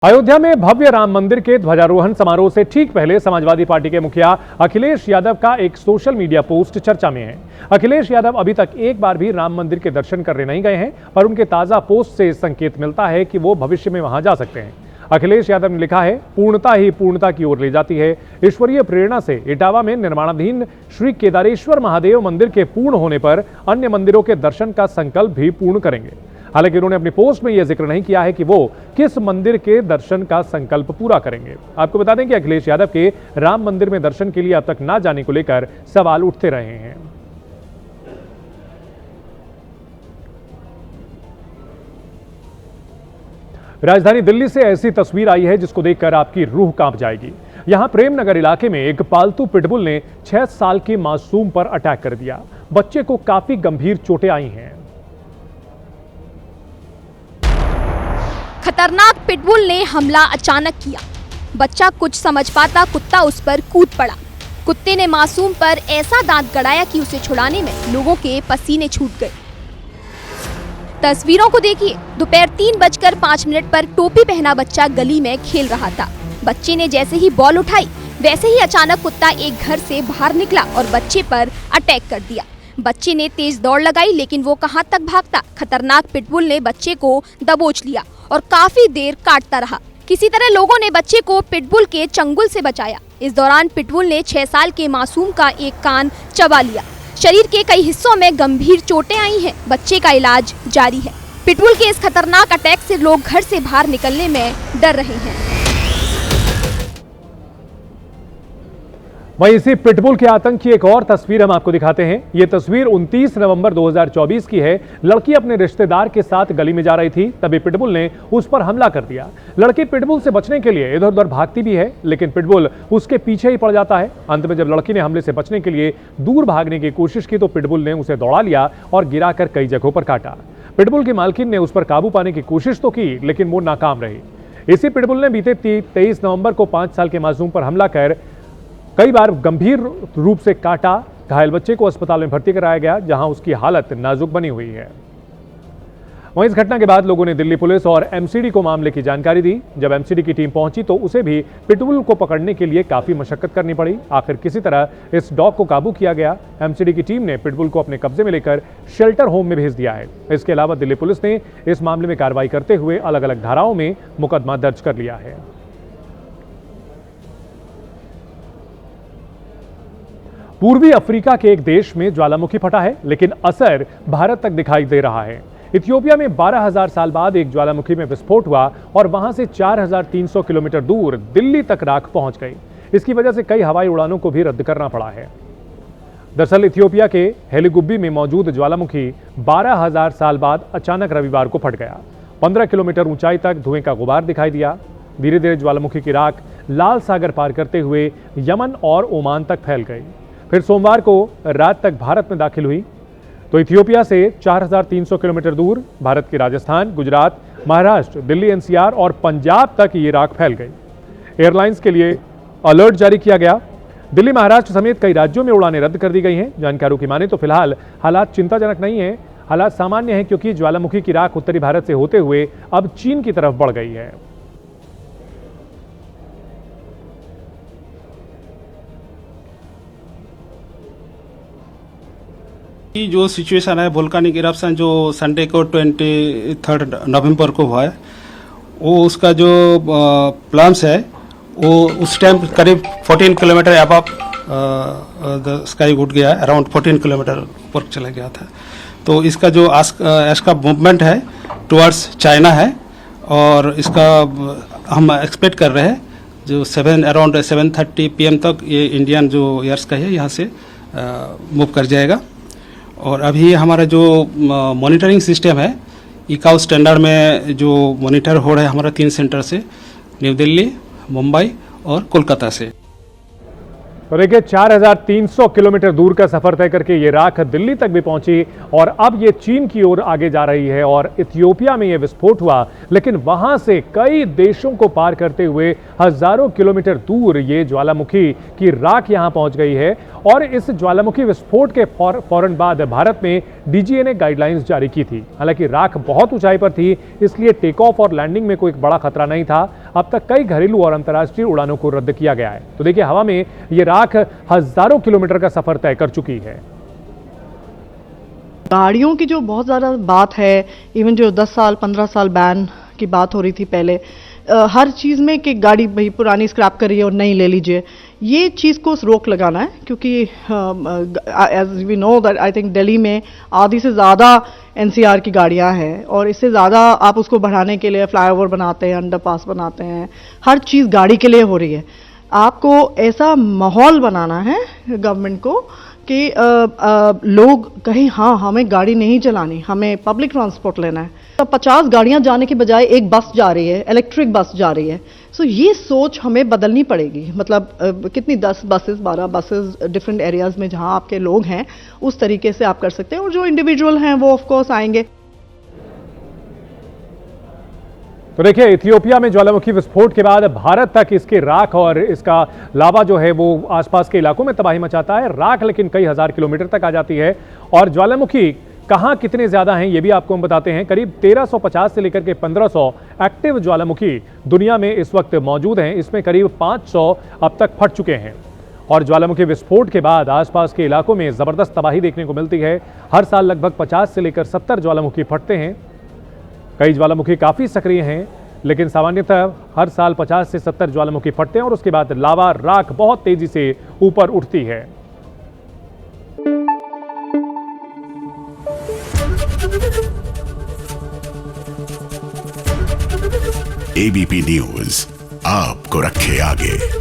अयोध्या में भव्य राम मंदिर के ध्वजारोहण समारोह से ठीक पहले समाजवादी पार्टी के मुखिया अखिलेश यादव का एक सोशल मीडिया पोस्ट चर्चा में है। अखिलेश यादव अभी तक एक बार भी राम मंदिर के दर्शन करने नहीं गए हैं, पर उनके ताजा पोस्ट से संकेत मिलता है कि वो भविष्य में वहां जा सकते हैं। अखिलेश यादव ने लिखा है, पूर्णता ही पूर्णता की ओर ले जाती है। ईश्वरीय प्रेरणा से इटावा में निर्माणाधीन श्री केदारेश्वर महादेव मंदिर के पूर्ण होने पर अन्य मंदिरों के दर्शन का संकल्प भी पूर्ण करेंगे। हालांकि उन्होंने अपनी पोस्ट में यह जिक्र नहीं किया है कि वो किस मंदिर के दर्शन का संकल्प पूरा करेंगे। आपको बता दें कि अखिलेश यादव के राम मंदिर में दर्शन के लिए अब तक ना जाने को लेकर सवाल उठते रहे हैं। राजधानी दिल्ली से ऐसी तस्वीर आई है जिसको देखकर आपकी रूह कांप जाएगी। यहां प्रेम नगर इलाके में एक पालतू पिटबुल ने 6 साल के मासूम पर अटैक कर दिया। बच्चे को काफी गंभीर चोटें आई हैं। खतरनाक पिटबुल ने हमला अचानक किया। बच्चा कुछ समझ पाता, कुत्ता उस पर कूद पड़ा। कुत्ते ने मासूम पर ऐसा दांत गड़ाया कि उसे छुड़ाने में लोगों के पसीने छूट गए। तस्वीरों को देखिए। दोपहर 3:05 पर टोपी पहना बच्चा गली में खेल रहा था। बच्चे ने जैसे ही बॉल उठाई, वैसे ही अचानक कुत्ता एक घर से बाहर निकला और बच्चे पर अटैक कर दिया। बच्चे ने तेज दौड़ लगाई, लेकिन वो कहां तक भागता। खतरनाक पिटबुल ने बच्चे को दबोच लिया और काफी देर काटता रहा। किसी तरह लोगों ने बच्चे को पिटबुल के चंगुल से बचाया। इस दौरान पिटबुल ने 6 साल के मासूम का एक कान चबा लिया। शरीर के कई हिस्सों में गंभीर चोटें आई हैं। बच्चे का इलाज जारी है। पिटबुल के इस खतरनाक अटैक से लोग घर से बाहर निकलने में डर रहे हैं। वहीं इसी पिटबुल के आतंक की एक और तस्वीर हम आपको दिखाते हैं। यह तस्वीर 29 नवंबर 2024 की है। लड़की अपने रिश्तेदार के साथ गली में जा रही थी, तभी पिटबुल ने उस पर हमला कर दिया। लड़की पिटबुल से बचने के लिए इधर उधर भागती भी है, लेकिन पिटबुल उसके पीछे ही पड़ जाता है। अंत में जब लड़की ने हमले से बचने के लिए दूर भागने की कोशिश की तो पिटबुल ने उसे दौड़ा लिया और गिराकर कई जगहों पर काटा। पिटबुल की मालकिन ने उस पर काबू पाने की कोशिश तो की, लेकिन वो नाकाम रही। इसी पिटबुल ने बीते 23 नवंबर को 5 साल के मासूम पर हमला कर कई बार गंभीर रूप से काटा। घायल बच्चे को अस्पताल में भर्ती कराया गया, जहां उसकी हालत नाजुक बनी हुई है। वहीं इस घटना के बाद लोगों ने दिल्ली पुलिस और एमसीडी को मामले की जानकारी दी। जब एमसीडी की टीम पहुंची तो उसे भी पिटबुल को पकड़ने के लिए काफी मशक्कत करनी पड़ी। आखिर किसी तरह इस डॉग को काबू किया गया। एमसीडी की टीम ने पिटबुल को अपने कब्जे में लेकर शेल्टर होम में भेज दिया है। इसके अलावा दिल्ली पुलिस ने इस मामले में कार्रवाई करते हुए अलग अलग धाराओं में मुकदमा दर्ज कर लिया है। पूर्वी अफ्रीका के एक देश में ज्वालामुखी फटा है, लेकिन असर भारत तक दिखाई दे रहा है। इथियोपिया में 12,000 साल बाद एक ज्वालामुखी में विस्फोट हुआ और वहां से 4,300 किलोमीटर दूर दिल्ली तक राख पहुंच गई। इसकी वजह से कई हवाई उड़ानों को भी रद्द करना पड़ा है। दरअसल इथियोपिया के हेलीगुब्बी में मौजूद ज्वालामुखी 12,000 साल बाद अचानक रविवार को फट गया। 15 किलोमीटर ऊंचाई तक धुएं का गुबार दिखाई दिया। धीरे धीरे ज्वालामुखी की राख लाल सागर पार करते हुए यमन और ओमान तक फैल गई। फिर सोमवार को रात तक भारत में दाखिल हुई तो इथियोपिया से 4,300 किलोमीटर दूर भारत के राजस्थान, गुजरात, महाराष्ट्र, दिल्ली एनसीआर और पंजाब तक ये राख फैल गई। एयरलाइंस के लिए अलर्ट जारी किया गया। दिल्ली, महाराष्ट्र समेत कई राज्यों में उड़ानें रद्द कर दी गई हैं। जानकारों की माने तो फिलहाल हालात चिंताजनक नहीं है। हालात सामान्य हैं, क्योंकि ज्वालामुखी की राख उत्तरी भारत से होते हुए अब चीन की तरफ बढ़ गई है। जो सिचुएशन है, वोल्केनिक इरप्शन जो संडे को 23 नवंबर को हुआ है, वो उसका जो प्लम्स है वो उस टाइम करीब 14 किलोमीटर अबव द स्काई उठ गया, अराउंड 14 किलोमीटर ऊपर चला गया था। तो इसका जो एश का मूवमेंट है टुवर्ड्स चाइना है, और इसका हम एक्सपेक्ट कर रहे हैं जो अराउंड 7:30 PM तक ये इंडियन जो एयर स्काई है यहाँ से मूव कर जाएगा। और अभी हमारा जो मॉनिटरिंग सिस्टम है, इकाउ स्टैंडर्ड में जो मॉनिटर हो रहा है हमारा 3 सेंटर से, न्यू दिल्ली, मुंबई और कोलकाता से। तो देखिए, 4,300 किलोमीटर दूर का सफर तय करके ये राख दिल्ली तक भी पहुंची और अब ये चीन की ओर आगे जा रही है। और इथियोपिया में ये विस्फोट हुआ, लेकिन वहां से कई देशों को पार करते हुए हजारों किलोमीटर दूर ये ज्वालामुखी की राख यहां पहुंच गई है। और इस ज्वालामुखी विस्फोट के फौरन बाद भारत में डीजीए ने गाइडलाइंस जारी की थी। हालांकि राख बहुत ऊंचाई पर थी, इसलिए टेक ऑफ और लैंडिंग में कोई बड़ा खतरा नहीं था। अब तक कई घरेलू और अंतर्राष्ट्रीय उड़ानों को रद्द किया गया है। तो देखिए, हवा में ये राख हजारों किलोमीटर का सफर तय कर चुकी है। गाड़ियों की जो बहुत ज़्यादा बात है, इवन जो 10 साल 15 साल बैन की बात हो रही थी पहले, हर चीज़ में कि गाड़ी भाई पुरानी स्क्रैप करिए और नई ले लीजिए, ये चीज़ को रोक लगाना है। क्योंकि as we know that I think Delhi में आधी से ज़्यादा एनसीआर की गाड़ियां हैं और इससे ज़्यादा आप उसको बढ़ाने के लिए फ्लाईओवर बनाते हैं, अंडरपास बनाते हैं, हर चीज़ गाड़ी के लिए हो रही है। आपको ऐसा माहौल बनाना है गवर्नमेंट को कि लोग कहें हाँ हमें गाड़ी नहीं चलानी, हमें पब्लिक ट्रांसपोर्ट लेना है। तो 50 गाड़ियां जाने के बजाय एक बस जा रही है, इलेक्ट्रिक बस जा रही है। सो ये सोच हमें बदलनी पड़ेगी। मतलब कितनी 10 बसेस 12 बसेस डिफरेंट एरियाज में जहां आपके लोग हैं उस तरीके से आप कर सकते हैं, और जो इंडिविजुअल हैं वो ऑफ कोर्स आएंगे। तो देखिए, इथियोपिया में ज्वालामुखी विस्फोट के बाद भारत तक इसके राख और इसका लावा जो है वो आसपास के इलाकों में तबाही मचाता है। राख लेकिन कई हजार किलोमीटर तक आ जाती है। और ज्वालामुखी कहां कितने ज्यादा हैं ये भी आपको हम बताते हैं। करीब 1350 से लेकर के 1500 एक्टिव ज्वालामुखी दुनिया में इस वक्त मौजूद हैं। इसमें करीब 500 अब तक फट चुके हैं। और ज्वालामुखी विस्फोट के बाद आसपास के इलाकों में जबरदस्त तबाही देखने को मिलती है। हर साल लगभग 50 से लेकर 70 ज्वालामुखी फटते हैं। कई ज्वालामुखी काफी सक्रिय हैं, लेकिन सामान्यतः हर साल 50 से 70 ज्वालामुखी फटते हैं और उसके बाद लावा राख बहुत तेजी से ऊपर उठती है। एबीपी न्यूज आपको रखे आगे।